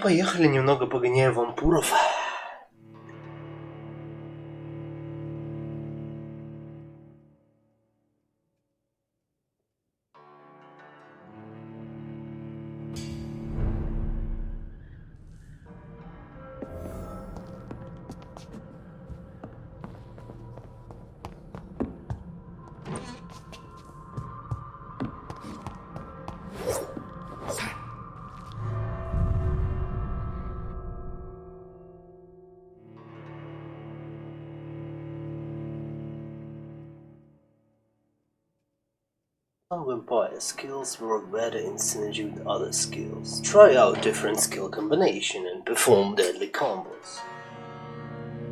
поехали, немного погоняю вампуров. Some vampire skills work better in synergy with other skills. Try out different skill combination and perform deadly combos.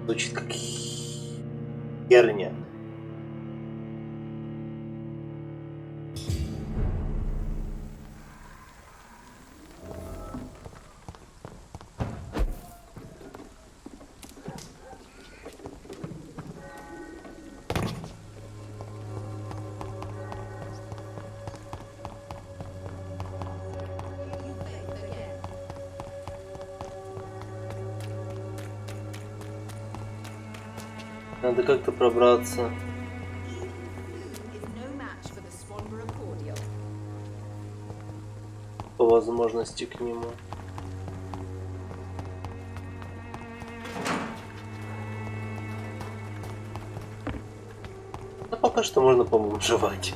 Звучит как херня. Надо как-то пробраться. По возможности к нему. А пока что можно побомжевать.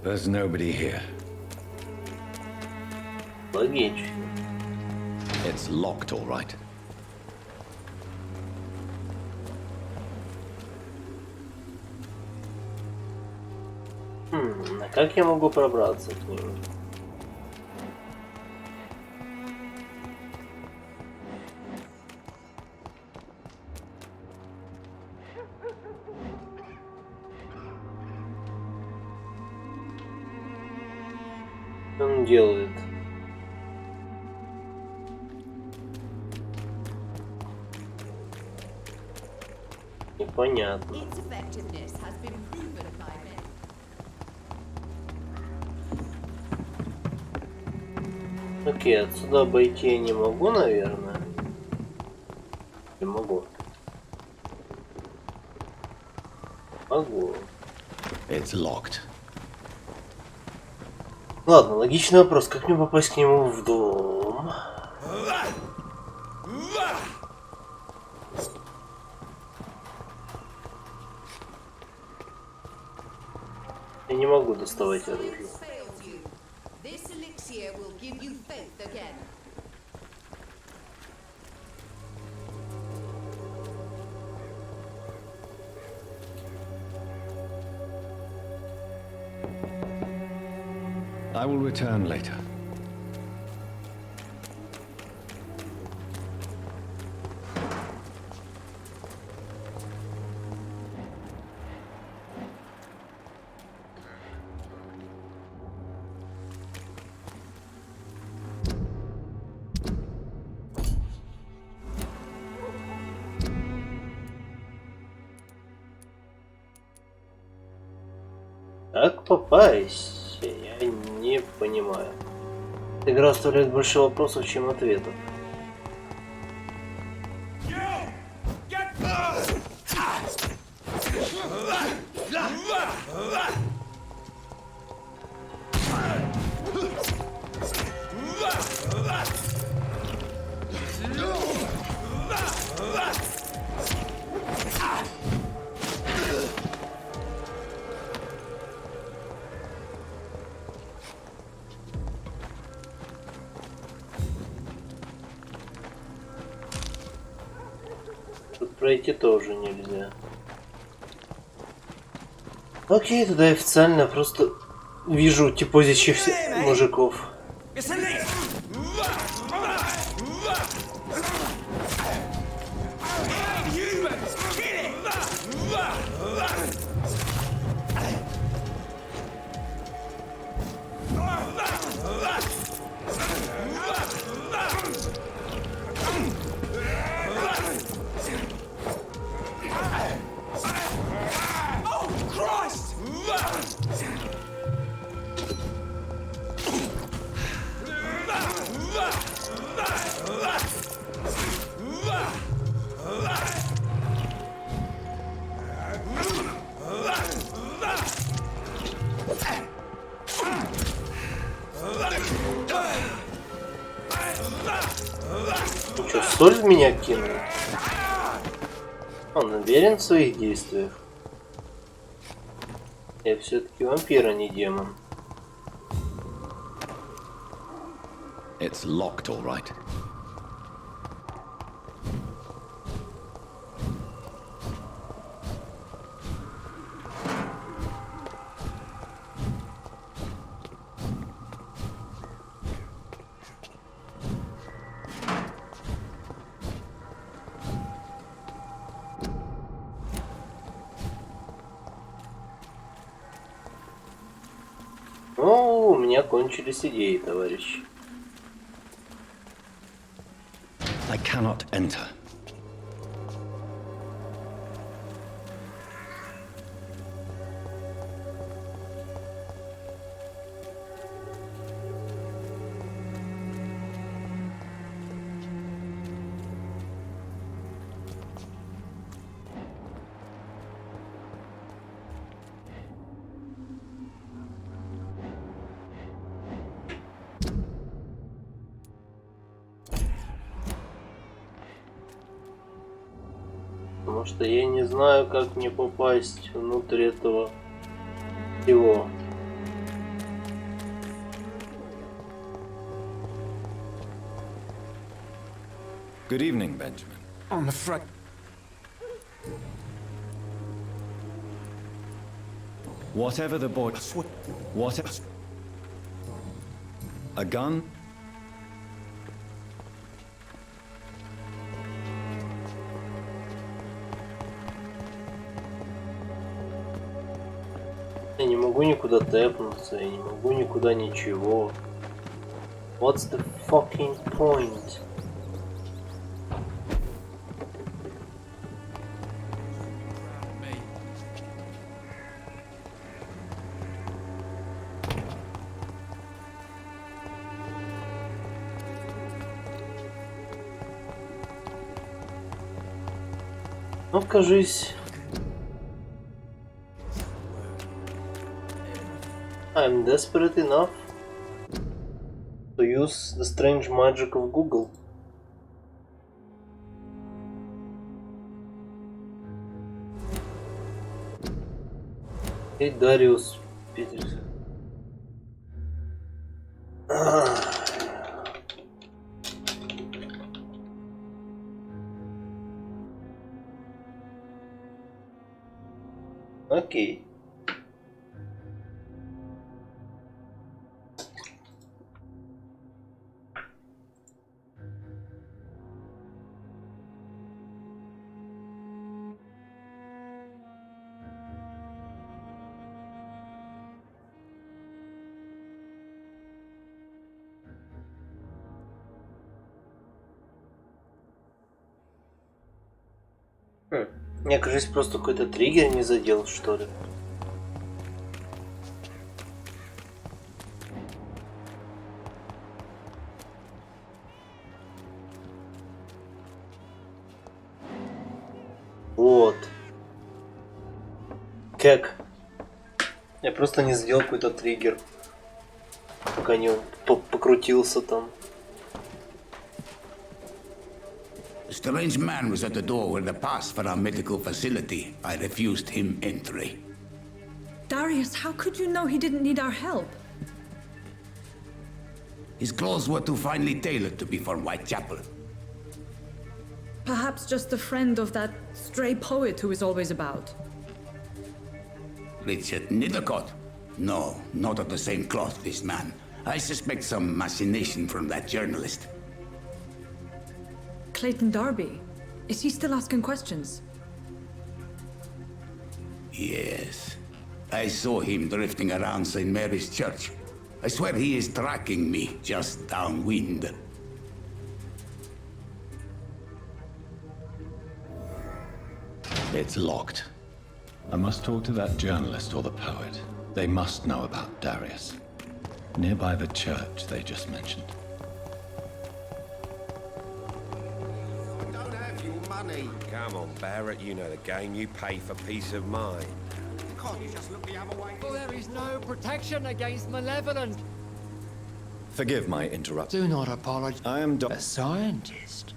There's nobody here. Логично. It's locked, all right. А как я могу пробраться к нему? Что он делает? Непонятно. Окей, отсюда обойти я не могу, наверное. Не могу. Могу. It's locked. Ладно, логичный вопрос. Как мне попасть к нему в дом? Я не могу доставать оружие. I will return later. Как попасть? Я не понимаю. Игра оставляет больше вопросов, чем ответов. Пройти тоже нельзя. Окей, тогда официально просто вижу типозящих мужиков. Ну что, соль в меня кинул? Он уверен в своих действиях. Я все-таки вампир, а не демон. It's locked, all right. Ну, у меня кончились идеи, товарищи. I cannot enter. Потому что я не знаю, как мне попасть внутрь этого всего. Good evening, Benjamin. I'm afraid. Whatever the boy... What... A gun? Я не могу никуда тэпнуться, я не могу никуда ничего. What's the fucking point? Ну, кажись. I'm desperate enough to use the strange magic of Google. Hey, Darius Peters. Окей. Я, кажется, просто какой-то триггер не задел, что ли. Вот. Как? Я просто не сделал какой-то триггер. Пока не покрутился там. A strange man was at the door with a pass for our medical facility. I refused him entry. Darius, how could you know he didn't need our help? His clothes were too finely tailored to be for Whitechapel. Perhaps just a friend of that stray poet who is always about. Richard Nethercott? No, not of the same cloth, this man. I suspect some machination from that journalist. Clayton Darby. Is he still asking questions? Yes. I saw him drifting around St. Mary's Church. I swear he is tracking me just downwind. It's locked. I must talk to that journalist or the poet. They must know about Darius. Nearby the church they just mentioned. Honey, come on, Barrett. You know the game. You pay for peace of mind. Can't you just look the other way? Well, there is no protection against malevolence. Forgive my interruption. Do not apologize. I am A scientist.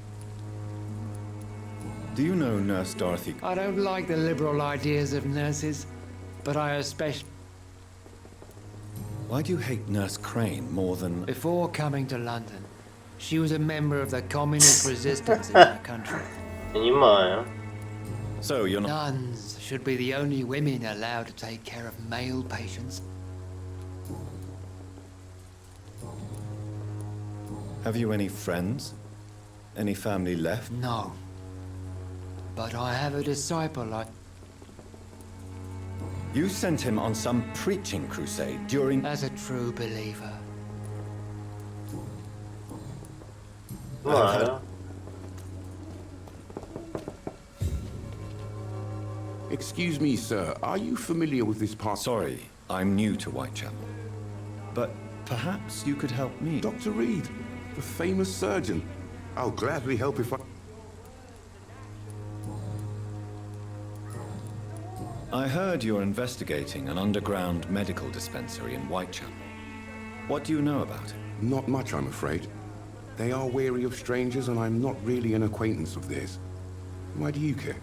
Do you know Nurse Dorothy? I don't like the liberal ideas of nurses, but I especially... Why do you hate Nurse Crane more than... Before coming to London, she was a member of the communist resistance in our country. Понимаю. So you're not... Nuns should be the only women allowed to take care of male patients. Have you any friends? Any family left? No. But I have a disciple You sent him on some preaching crusade during... as a true believer. Понимаю. Excuse me, sir. Are you familiar with this part? Sorry, I'm new to Whitechapel. But perhaps you could help me. Dr. Reed, the famous surgeon. I'll gladly help if I... I heard you're investigating an underground medical dispensary in Whitechapel. What do you know about it? Not much, I'm afraid. They are wary of strangers, and I'm not really an acquaintance of theirs. Why do you care?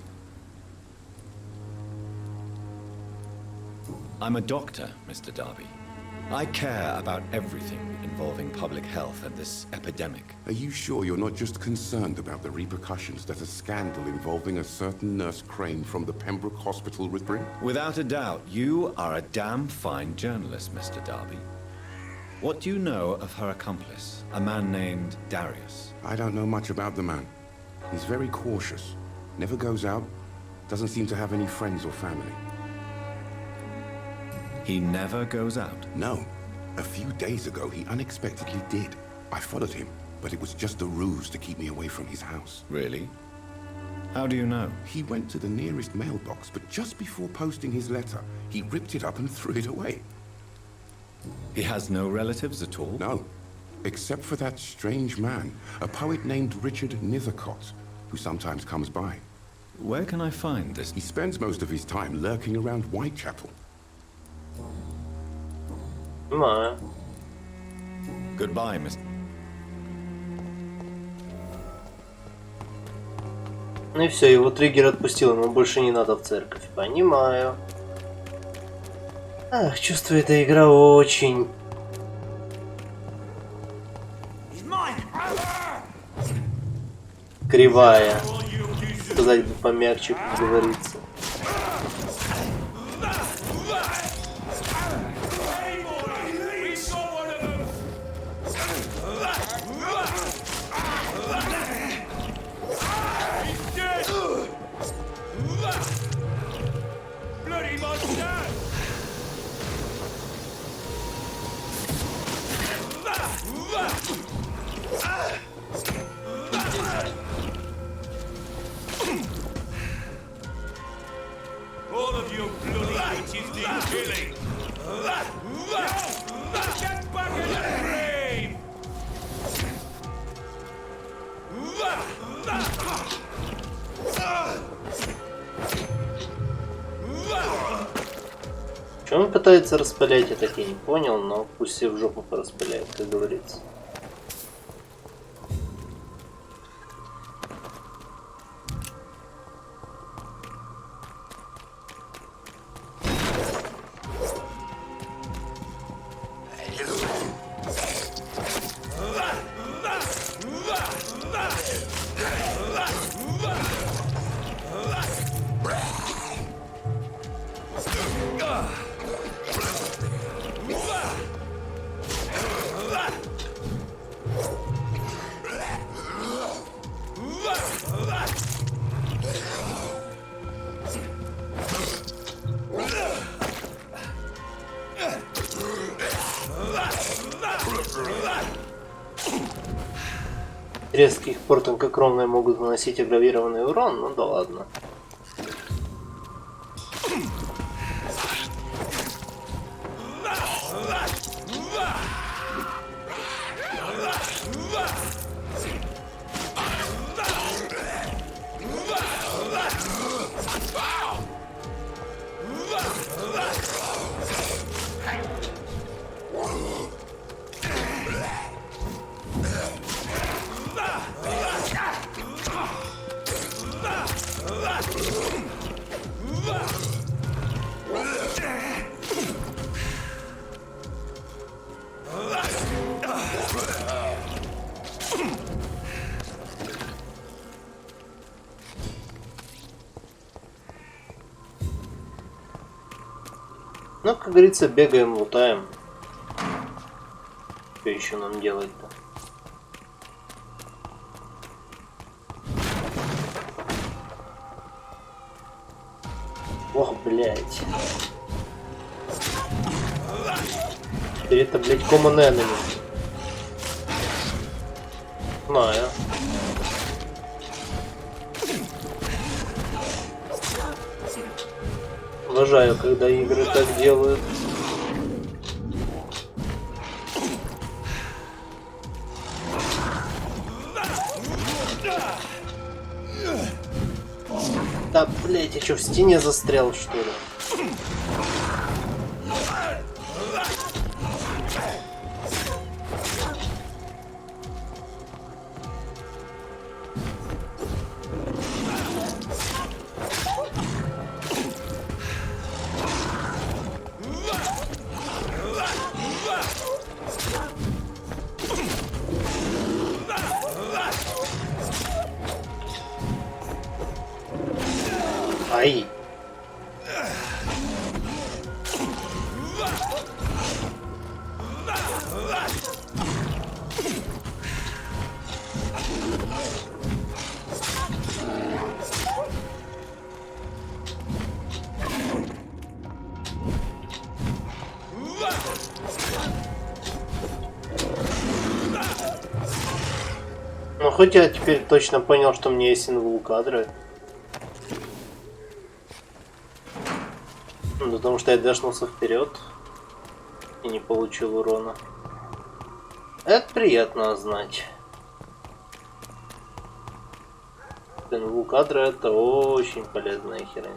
I'm a doctor, Mr. Darby. I care about everything involving public health and this epidemic. Are you sure you're not just concerned about the repercussions that a scandal involving a certain Nurse Crane from the Pembroke Hospital would bring? Without a doubt, you are a damn fine journalist, Mr. Darby. What do you know of her accomplice, a man named Darius? I don't know much about the man. He's very cautious, never goes out, doesn't seem to have any friends or family. He never goes out. No. A few days ago, he unexpectedly did. I followed him, but it was just a ruse to keep me away from his house. Really? How do you know? He went to the nearest mailbox, but just before posting his letter, he ripped it up and threw it away. He has no relatives at all? No, except for that strange man, a poet named Richard Nethercott, who sometimes comes by. Where can I find this? He spends most of his time lurking around Whitechapel. Понимаю. Goodbye, Mr. Ну и все, его триггер отпустил, ему больше не надо в церковь. Понимаю. Ах, чувствую, эта игра очень... кривая. Сказать бы помягче, как говорится. All of you bloody bitches need killing. Get back in the grave! Чем он пытается распылять, я так и не понял, но пусть все в жопу пораспыляет, как говорится. Резких пор тонкокровные могут наносить агравированный урон, ну да ладно. Ну, как говорится, бегаем, лутаем. Что еще нам делать-то? Ох, блядь. Теперь это, блядь, common enemy. Знаю. Обожаю, когда игры так делают. Да, блять, я что, в стене застрял, что ли? Ай! Ну, хоть я теперь точно понял, что мне есть кадры. Потому что я дашнулся вперед и не получил урона. Это приятно знать. Кадры это очень полезная херня.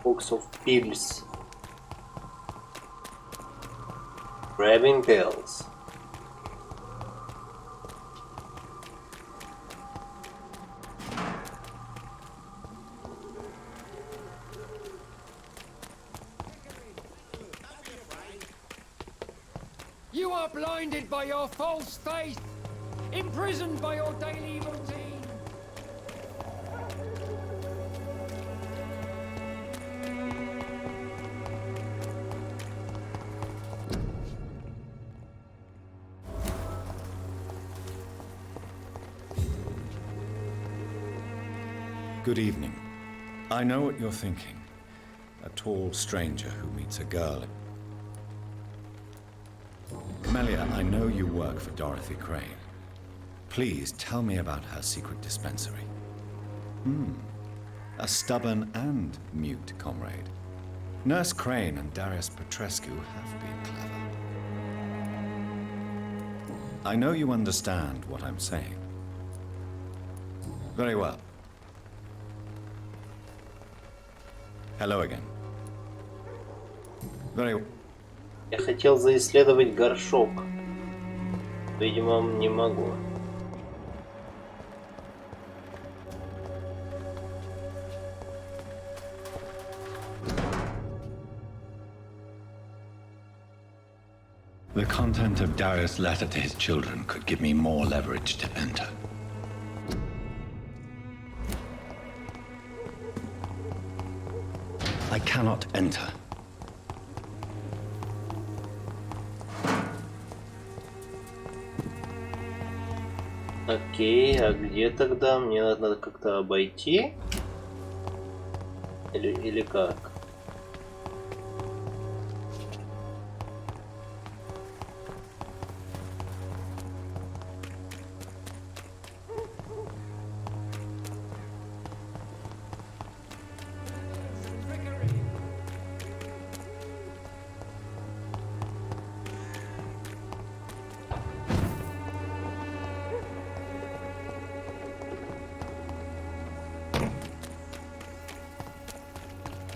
Box of pills. Grabbing pills. You are blinded by your false faith, imprisoned by your daily routine. Good evening. I know what you're thinking. A tall stranger who meets a girl. Camellia, I know you work for Dorothy Crane. Please tell me about her secret dispensary. A stubborn and mute comrade. Nurse Crane and Darius Petrescu have been clever. I know you understand what I'm saying. Very well. Hello again. Very well. Я хотел заисследовать горшок. Видимо, не могу. The content of Darius' letter to his children could give me more leverage to enter. I cannot enter. Окей, а где тогда? Мне надо как-то обойти? Или как?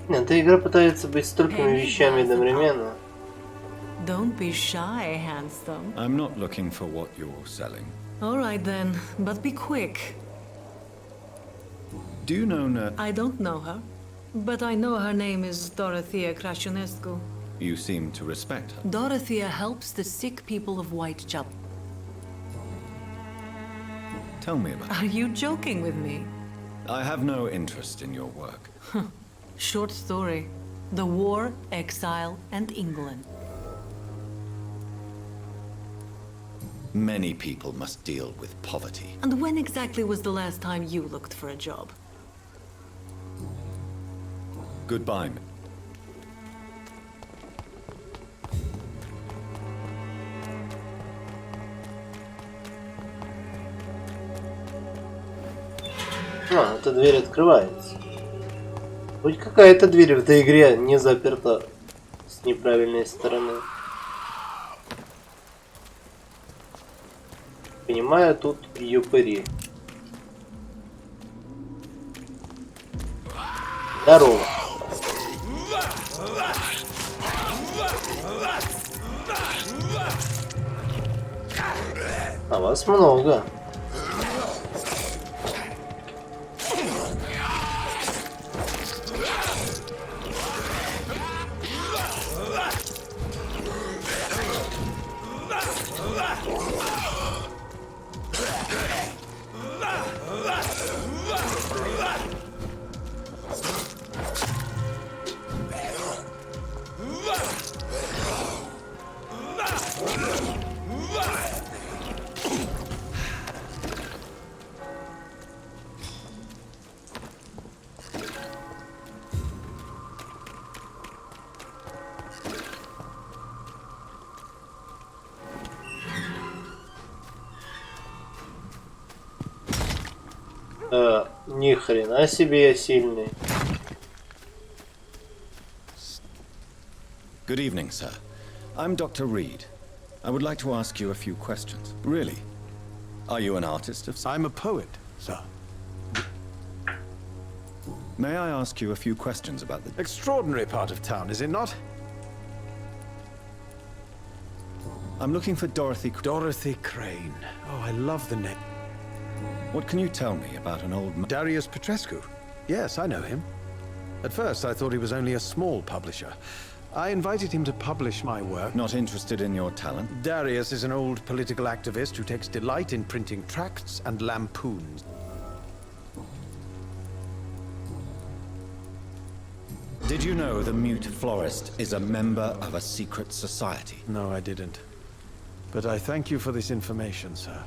Эта игра пытается быть столькими вещами одновременно. Don't be shy, handsome. I'm not looking for what you're selling. All right then, but be quick. Do you know I don't know her, but I know her name is Dorothea Crasionescu. You seem to respect her. Dorothea helps the sick people of Whitechapel. Tell me about it. Are you joking with me? I have no interest in your work. Short story. The war, exile, and England. Many people must deal with poverty. And when exactly was the last time you looked for a job? Goodbye. А, эта дверь открывается. Хоть какая-то дверь в этой игре не заперта с неправильной стороны. Понимаю, тут юпыри. Здорово. А вас много. Ни хрена себе я сильный. Good evening, sir. I'm Dr. Reed. I would like to ask you a few questions. Really? Are you an artist of... I'm a poet, sir. May I ask you a few questions about the... Extraordinary part of town, is it not? I'm looking for Dorothy... Dorothy Crane. Oh, I love the name. What can you tell me about an old... Darius Petrescu. Yes, I know him. At first, I thought he was only a small publisher. I invited him to publish my work. Not interested in your talent? Darius is an old political activist who takes delight in printing tracts and lampoons. Did you know the mute florist is a member of a secret society? No, I didn't. But I thank you for this information, sir.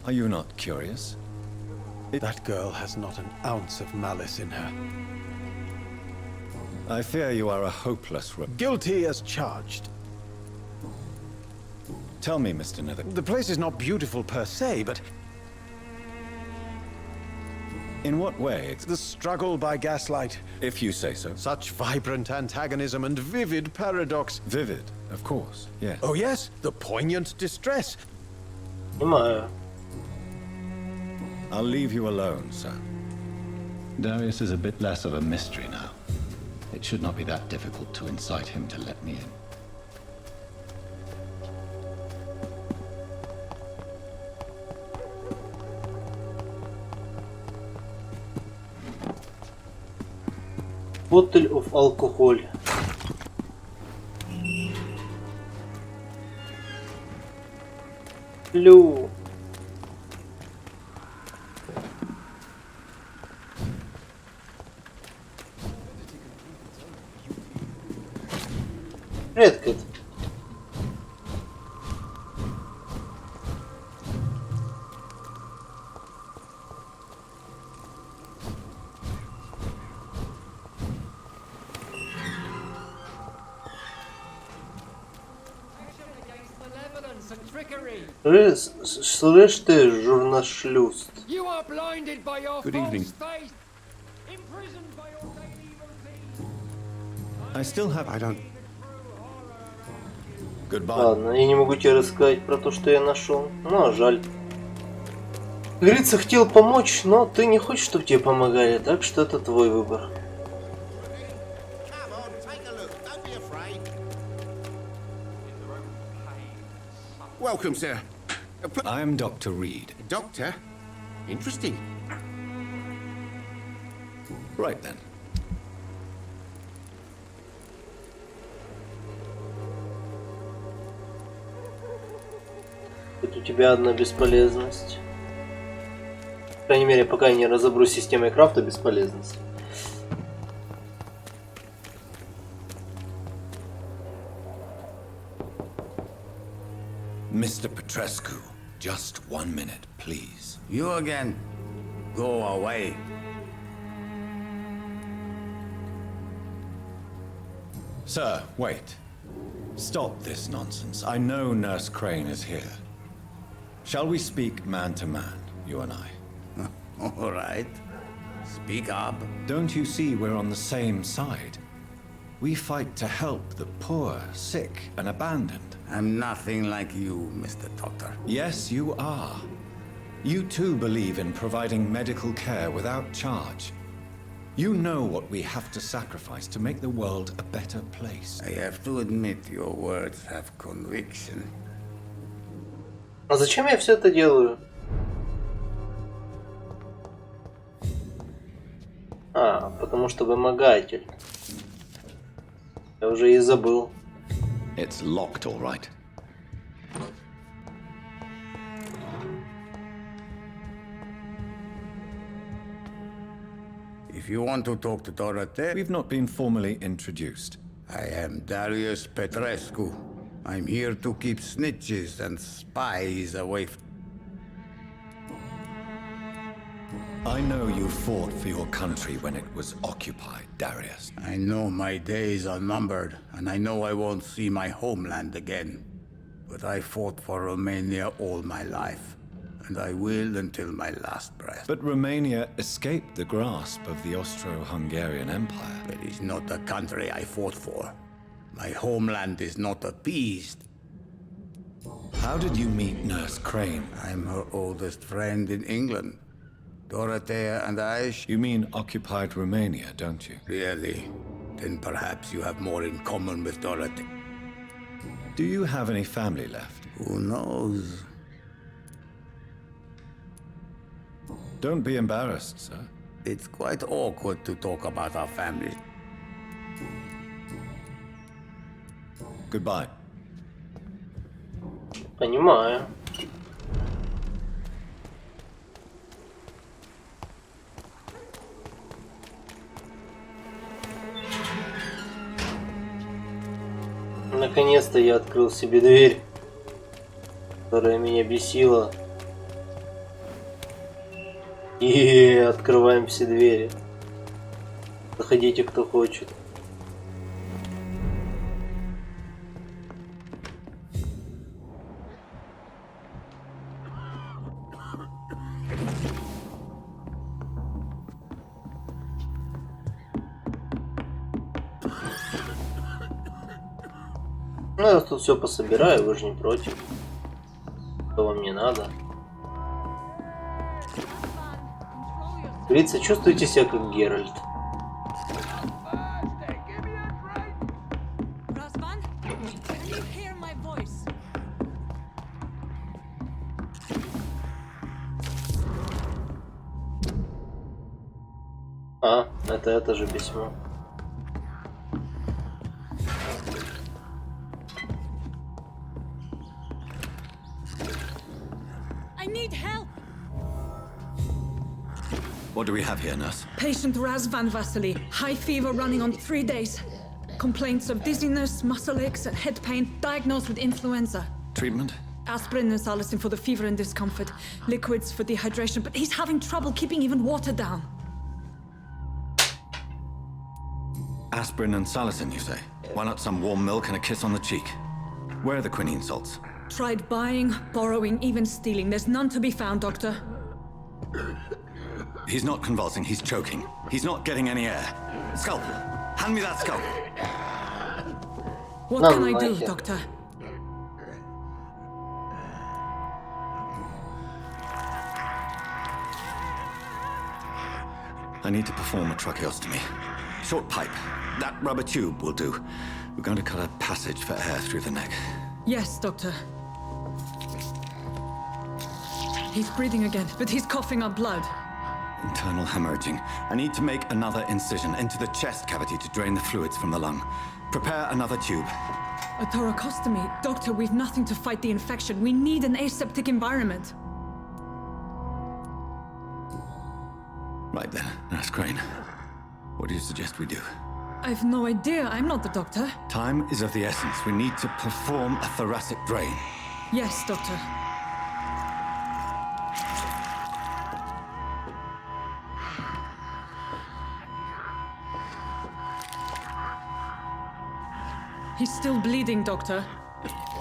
Are you not curious? That girl has not an ounce of malice in her. I fear you are a hopeless... Guilty as charged. Tell me, Mr. Nether... The place is not beautiful per se, but... In what way? The struggle by gaslight. If you say so. Such vibrant antagonism and vivid paradox. Vivid, of course, yes. Oh yes, the poignant distress. Понимаю. I'll leave you alone, sir. Darius is a bit less of a mystery now. It should not be that difficult to incite him to let me in. Bottle of alcohol. Blue. Привет, Кэт. Слышь ты, журнашлюст. You are blinded by your Good false evening. faith, imprisoned by your daily routine. I still have... I don't... Goodbye. Ладно, я не могу тебе рассказать про то, что я нашел. Ну, а жаль. Как говорится, хотел помочь, но ты не хочешь, чтобы тебе помогали, так что это твой выбор. Welcome, sir. I am Dr. Reed. Doctor? Interesting. Right then. Тут у тебя одна бесполезность. По крайней мере, пока я не разобру с системой крафта, бесполезность. Mr. Petrescu, just 1 minute, please. You again? Go away. Sir, wait. Stop this nonsense. I know Nurse Crane is here. Shall we speak man to man, you and I? All right. Speak up. Don't you see we're on the same side? We fight to help the poor, sick, and abandoned. I'm nothing like you, Mr. Doctor. Yes, you are. You too believe in providing medical care without charge. You know what we have to sacrifice to make the world a better place. I have to admit your words have conviction. А зачем я все это делаю? Потому что вымогатель. Я уже и забыл. It's locked, all right. If you want to talk to Dorothea... We've not been formally introduced. I am Darius Petrescu. I'm here to keep snitches and spies away from... I know you fought for your country when it was occupied, Darius. I know my days are numbered, and I know I won't see my homeland again. But I fought for Romania all my life, and I will until my last breath. But Romania escaped the grasp of the Austro-Hungarian Empire. It is not the country I fought for. My homeland is not appeased. How did you meet Nurse Crane? I'm her oldest friend in England. Dorothea and I... You mean occupied Romania, don't you? Really? Then perhaps you have more in common with Dorothea. Do you have any family left? Who knows? Don't be embarrassed, sir. It's quite awkward to talk about our families. Goodbye. Понимаю. Наконец-то я открыл себе дверь, которая меня бесила. И открываем все двери. Заходите, кто хочет. Ну, я тут все пособираю, вы же не против. Что вам не надо? Говорится, чувствуйте себя как Геральт. Это же письмо. What do we have here, nurse? Patient Razvan Vasily, high fever running on 3 days. Complaints of dizziness, muscle aches, and head pain, diagnosed with influenza. Treatment? Aspirin and salicin for the fever and discomfort. Liquids for dehydration, but he's having trouble keeping even water down. Aspirin and salicin, you say? Why not some warm milk and a kiss on the cheek? Where are the quinine salts? Tried buying, borrowing, even stealing. There's none to be found, Doctor. He's not convulsing, he's choking. He's not getting any air. Scalpel! Hand me that scalpel! What can I do, Doctor? I need to perform a tracheostomy. Short pipe. That rubber tube will do. We're going to cut a passage for air through the neck. Yes, Doctor. He's breathing again, but he's coughing up blood. Internal hemorrhaging. I need to make another incision into the chest cavity to drain the fluids from the lung. Prepare another tube. A thoracostomy? Doctor, we've nothing to fight the infection. We need an aseptic environment. Right then, Nurse Crane. What do you suggest we do? I've no idea. I'm not the doctor. Time is of the essence. We need to perform a thoracic drain. Yes, doctor. He's still bleeding, doctor.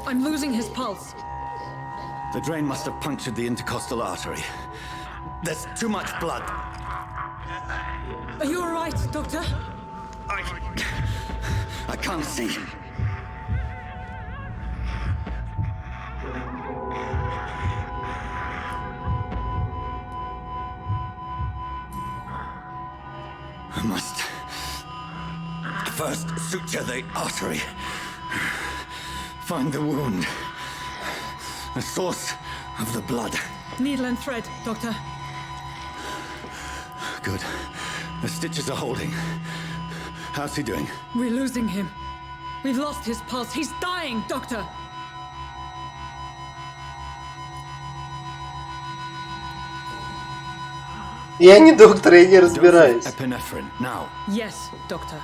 I'm losing his pulse. The drain must have punctured the intercostal artery. There's too much blood. Are you all right, doctor? I can't see. I must first suture the artery. Find the wound. The source of the blood. Needle and thread, doctor. Good. The stitches are holding. How's he doing? We're losing him. We've lost his pulse. He's dying, doctor. Я не доктор, я не разбираюсь. Epinephrine, now. Yes, doctor.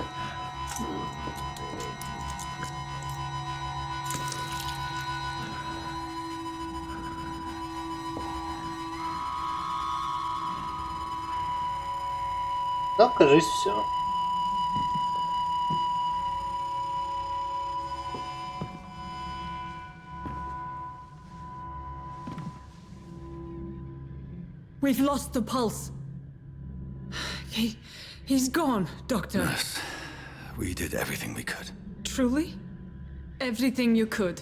Да, кажись, все. We've lost the pulse. He's gone, doctor. Nurse, we did everything we could. Truly? Everything you could.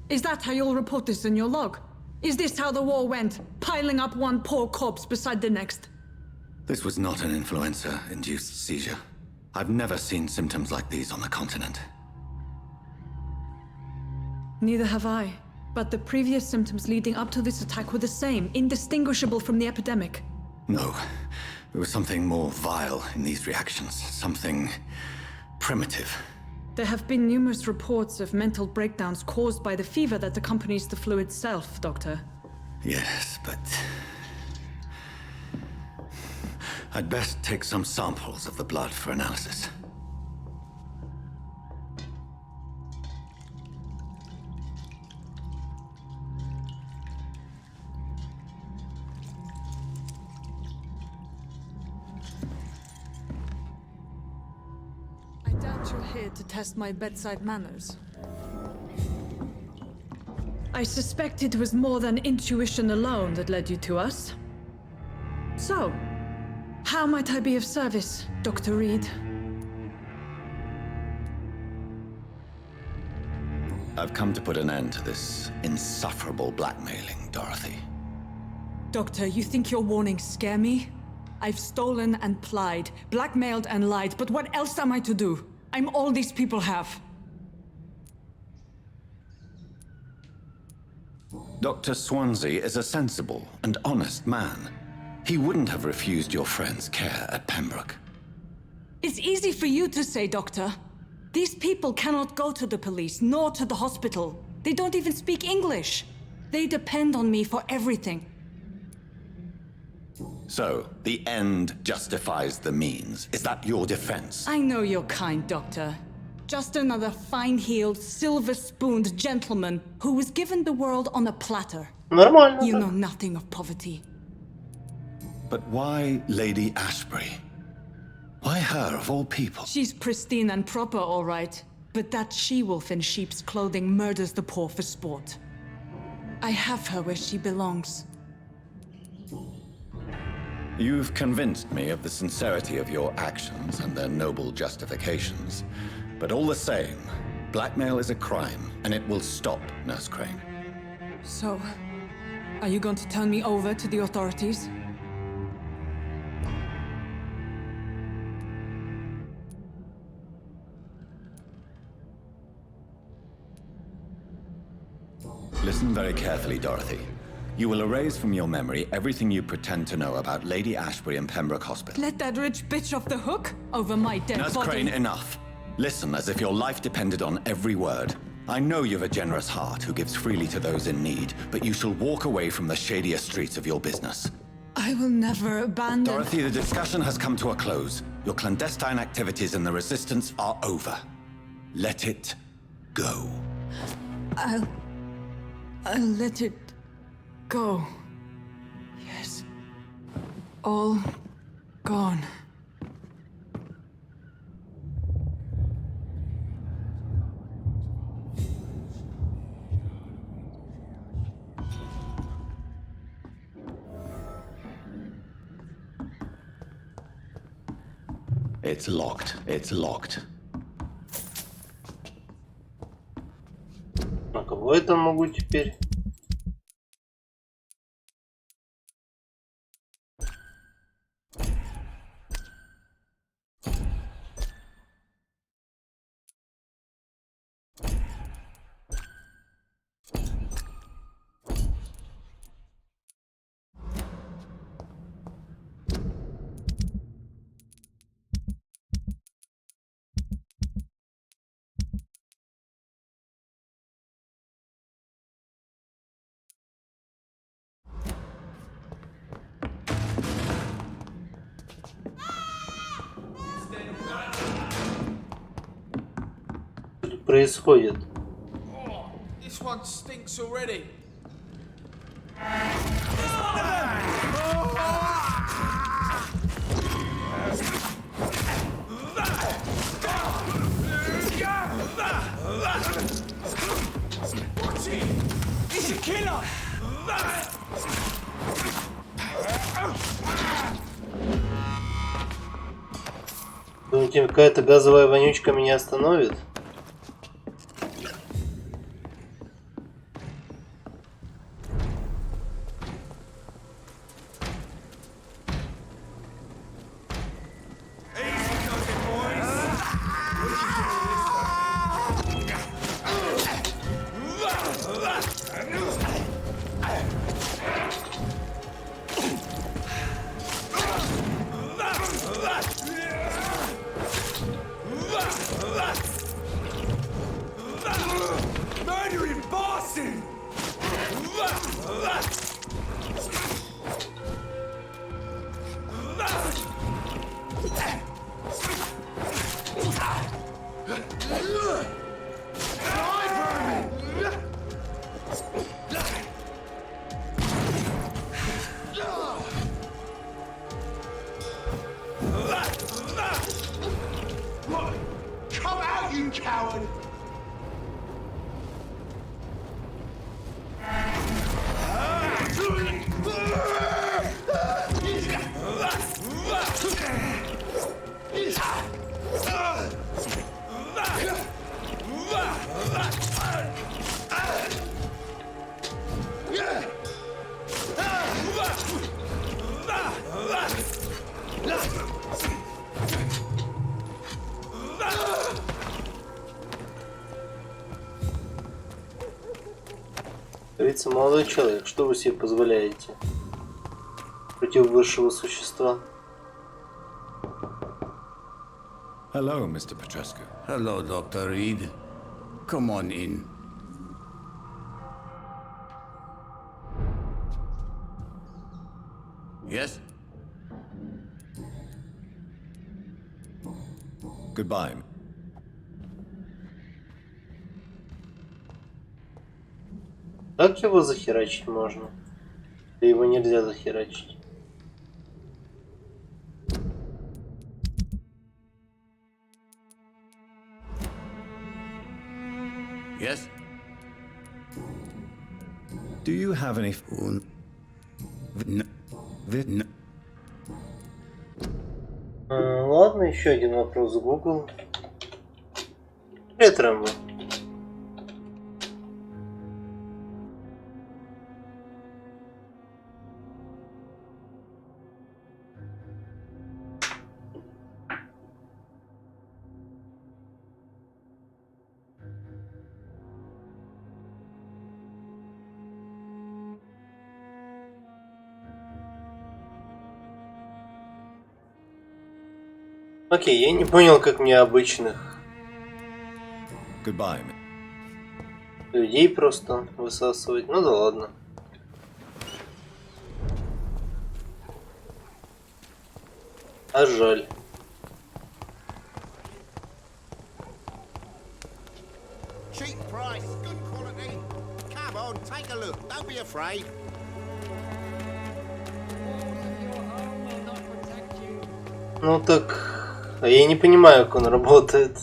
Is that how you'll report this in your log? Is this how the war went? Piling up one poor corpse beside the next? This was not an influenza-induced seizure. I've never seen symptoms like these on the continent. Neither have I. But the previous symptoms leading up to this attack were the same, indistinguishable from the epidemic. No. There was something more vile in these reactions. Something primitive. There have been numerous reports of mental breakdowns caused by the fever that accompanies the fluid itself, Doctor. Yes, but I'd best take some samples of the blood for analysis. I doubt you're here to test my bedside manners. I suspect it was more than intuition alone that led you to us. So, how might I be of service, Dr. Reed? I've come to put an end to this insufferable blackmailing, Dorothy. Doctor, you think your warnings scare me? I've stolen and plied, blackmailed and lied, but what else am I to do? I'm all these people have. Dr. Swansea is a sensible and honest man. He wouldn't have refused your friend's care at Pembroke. It's easy for you to say, Doctor. These people cannot go to the police, nor to the hospital. They don't even speak English. They depend on me for everything. So, the end justifies the means. Is that your defense? I know you're kind, Doctor. Just another fine-heeled, silver-spooned gentleman who was given the world on a platter. Нормально. You know nothing of poverty. But why Lady Ashbury? Why her, of all people? She's pristine and proper, all right. But that she-wolf in sheep's clothing murders the poor for sport. I have her where she belongs. You've convinced me of the sincerity of your actions and their noble justifications. But all the same, blackmail is a crime, and it will stop, Nurse Crane. So, are you going to turn me over to the authorities? Listen very carefully, Dorothy. You will erase from your memory everything you pretend to know about Lady Ashbury and Pembroke Hospital. Let that rich bitch off the hook over my dead Nurse body. Crane, enough. Listen as if your life depended on every word. I know you've a generous heart who gives freely to those in need, but you shall walk away from the shadier streets of your business. I will never abandon... Dorothy, the discussion has come to a close. Your clandestine activities in the Resistance are over. Let it go. I'll let it go. Yes. All gone. It's locked. It's locked. На кого это могу теперь? Происходит. This one stinks already. Watch it! It's a killer! Думаете, какая-то газовая вонючка меня остановит? Murdering Boston! Come out, you coward! Говорится, молодой человек, что вы себе позволяете против высшего существа? Hello, Mr. Petrescu. Hello, Dr. Reed. Come on in. Yes? Goodbye. Как его захерачить можно? Да его нельзя захерачить. Yes? Do you have any... Ладно, еще один вопрос в Google. Привет, Рэмбо. Окей, я не понял, как мне обычных Goodbye. людей просто высасывать. Ну да ладно. А жаль. Cheap price, good quality. Come on, take a look. Don't be afraid. Ну так, а я не понимаю, как он работает.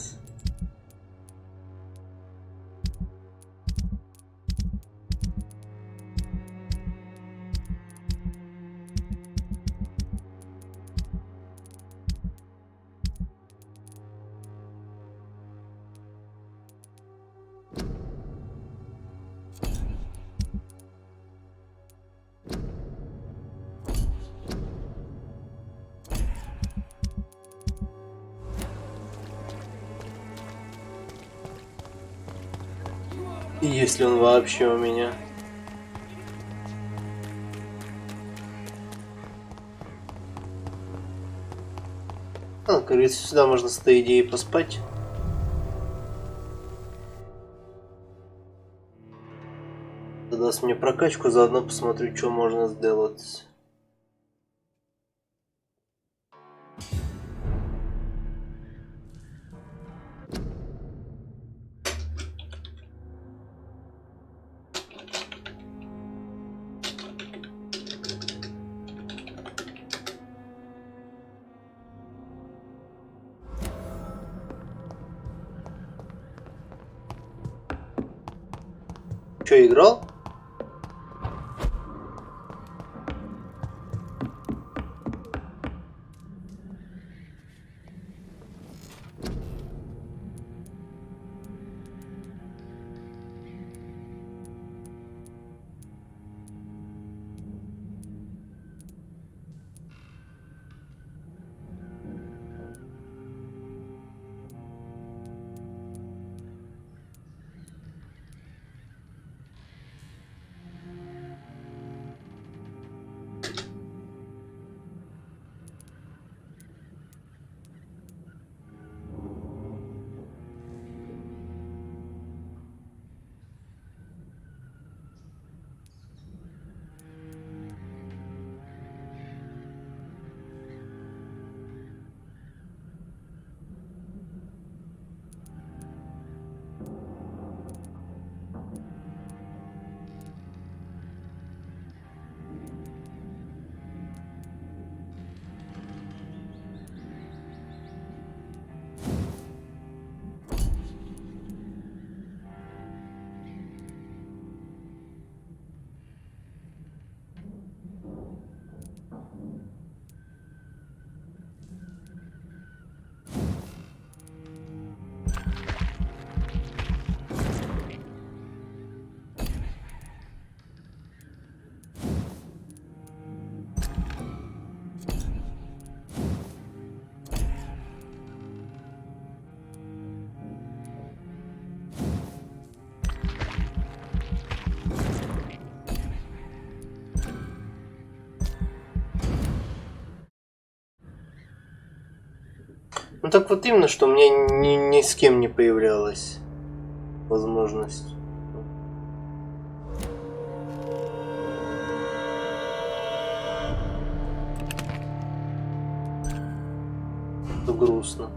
Если он вообще у меня. Как говорится, сюда можно с этой идеей поспать. Это даст мне прокачку, заодно посмотрю, что можно сделать. Что, играл? Ну так вот именно, что у меня ни с кем не появлялась возможность. Это грустно.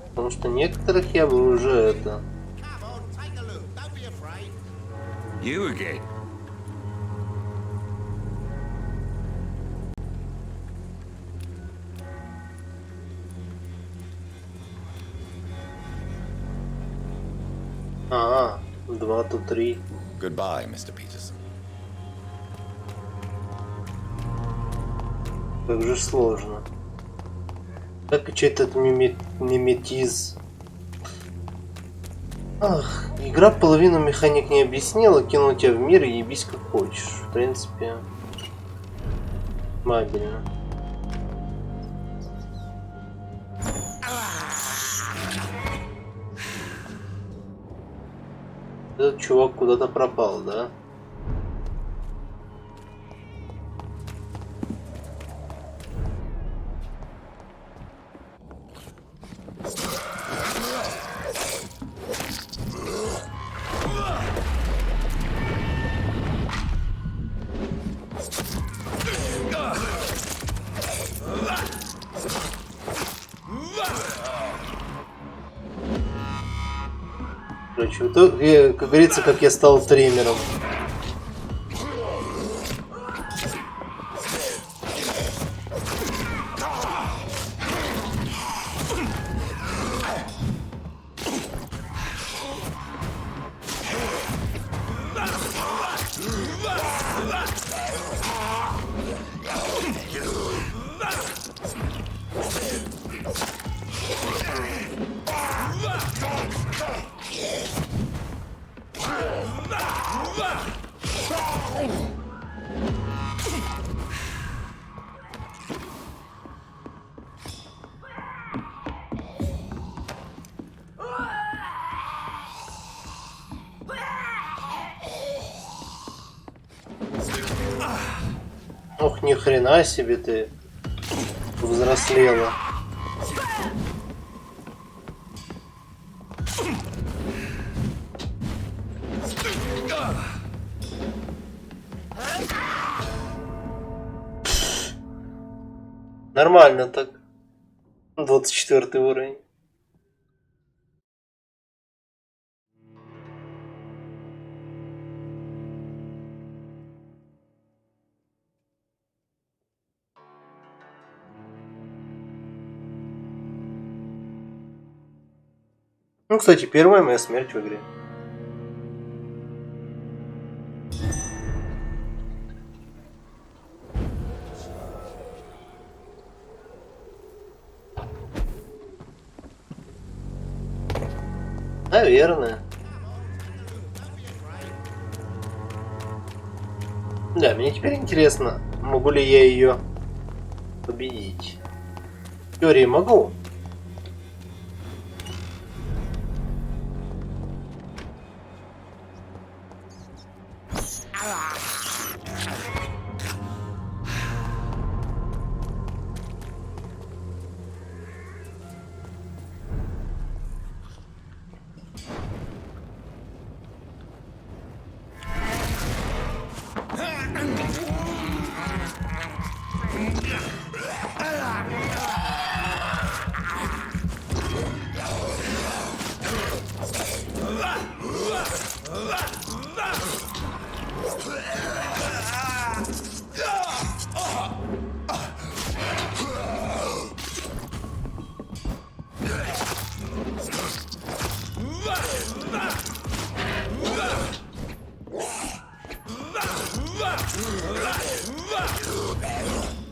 Потому что некоторых я бы уже это... You again? Ага, 2 тут 3. Goodbye, Mr. Peterson. Как же сложно. Как и этот миметиз Ах, игра половину механик не объяснила, кинул тебя в мир и ебись как хочешь. В принципе, мобильно. Этот чувак куда-то пропал, да? Короче, вот, как говорится, как я стал тренером. Ох, ни хрена себе ты взрослела. Нормально так. 24 уровень. Ну, кстати, первая моя смерть в игре. Наверное. Да, мне теперь интересно, могу ли я ее победить. В теории могу.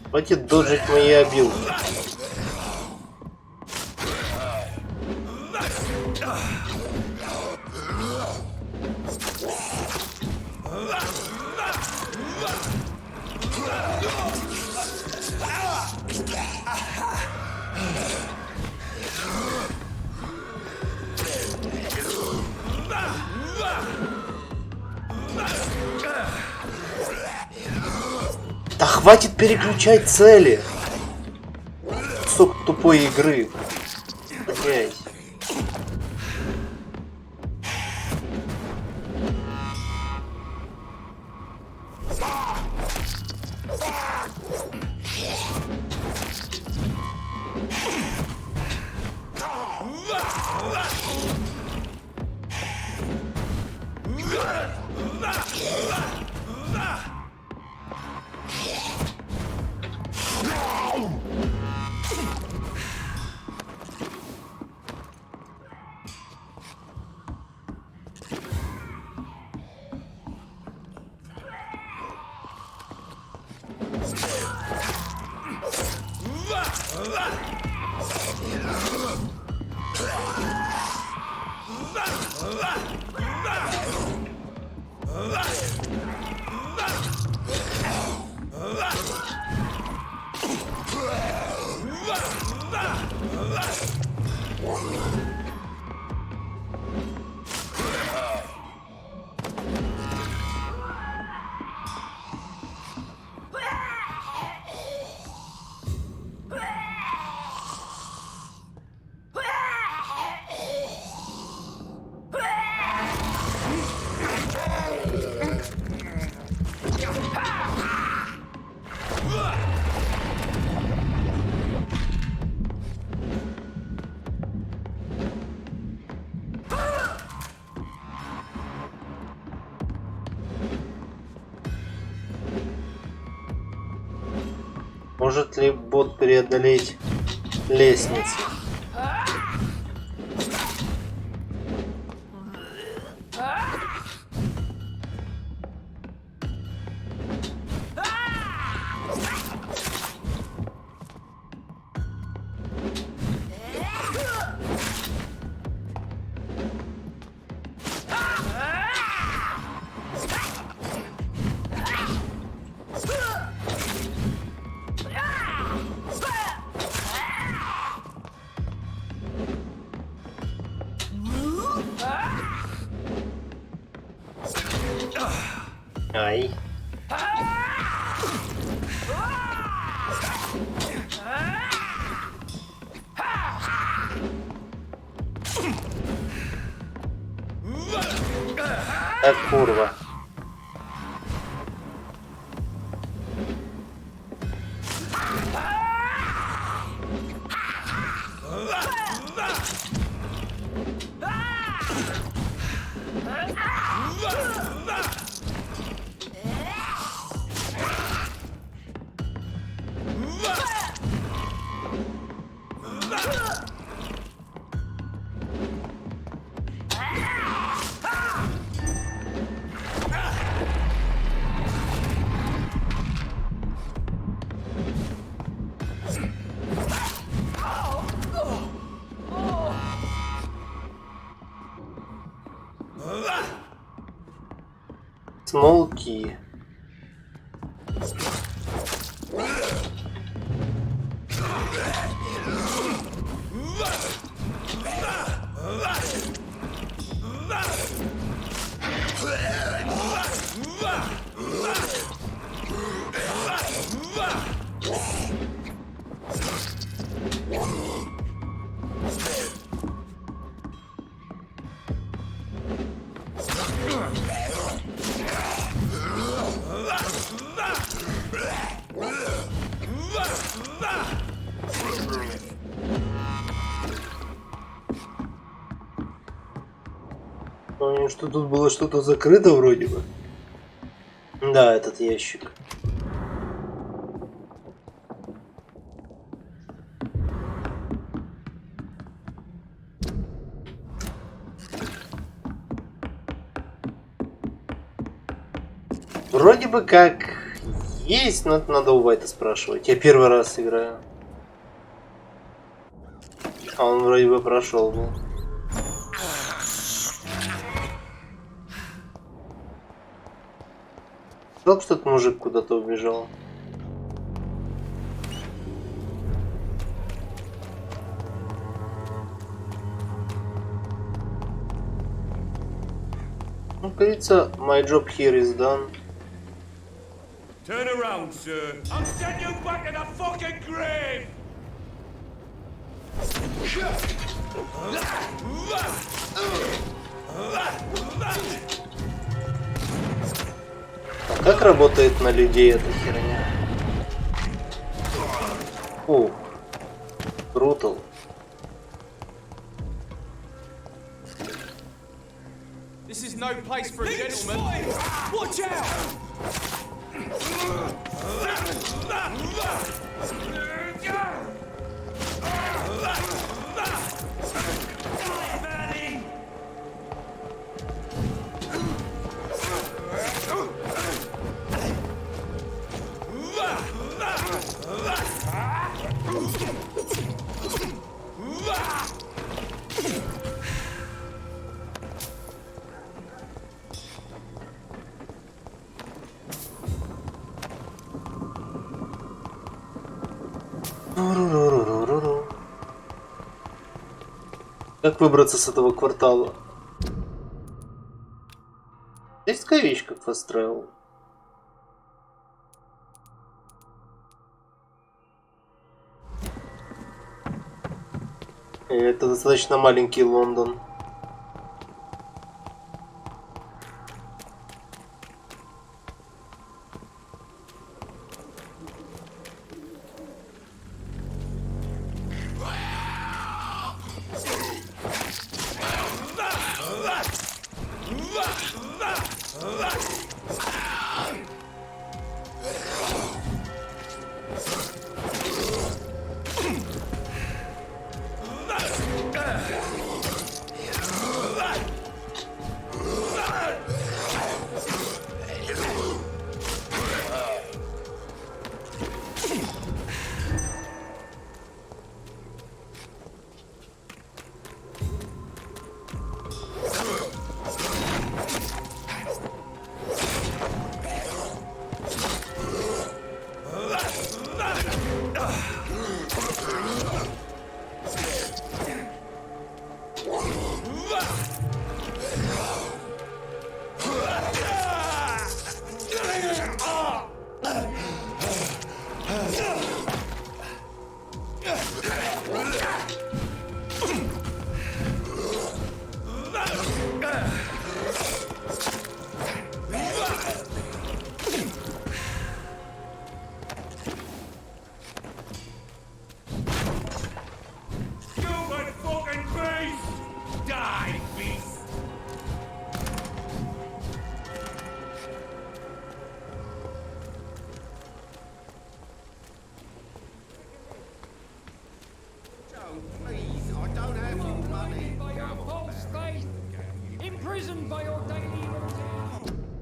Хватит доджить мои обилки. Да хватит переключать цели! Сок тупой игры. Блять. Может ли бот преодолеть лестницу? Ай. Так, курва. Смолки. Помню, что тут было что-то закрыто вроде бы. Да, этот ящик. Вроде бы как есть, но это надо у Вайта спрашивать. Я первый раз играю. А он вроде бы прошел был. Жалко, что этот мужик куда-то убежал. Ну, как говорится, my job here is done. Turn around, sir. I'll send you back in a fucking grave! А как работает на людей эта херня? Ух, брутал. This is no place for a gentleman. Watch out! Как выбраться с этого квартала? Есть такая вещь, как fast travel. Это достаточно маленький Лондон.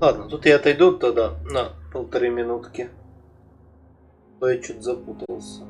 Ладно, тут я отойду тогда на 1,5 минутки. То я что-то запутался.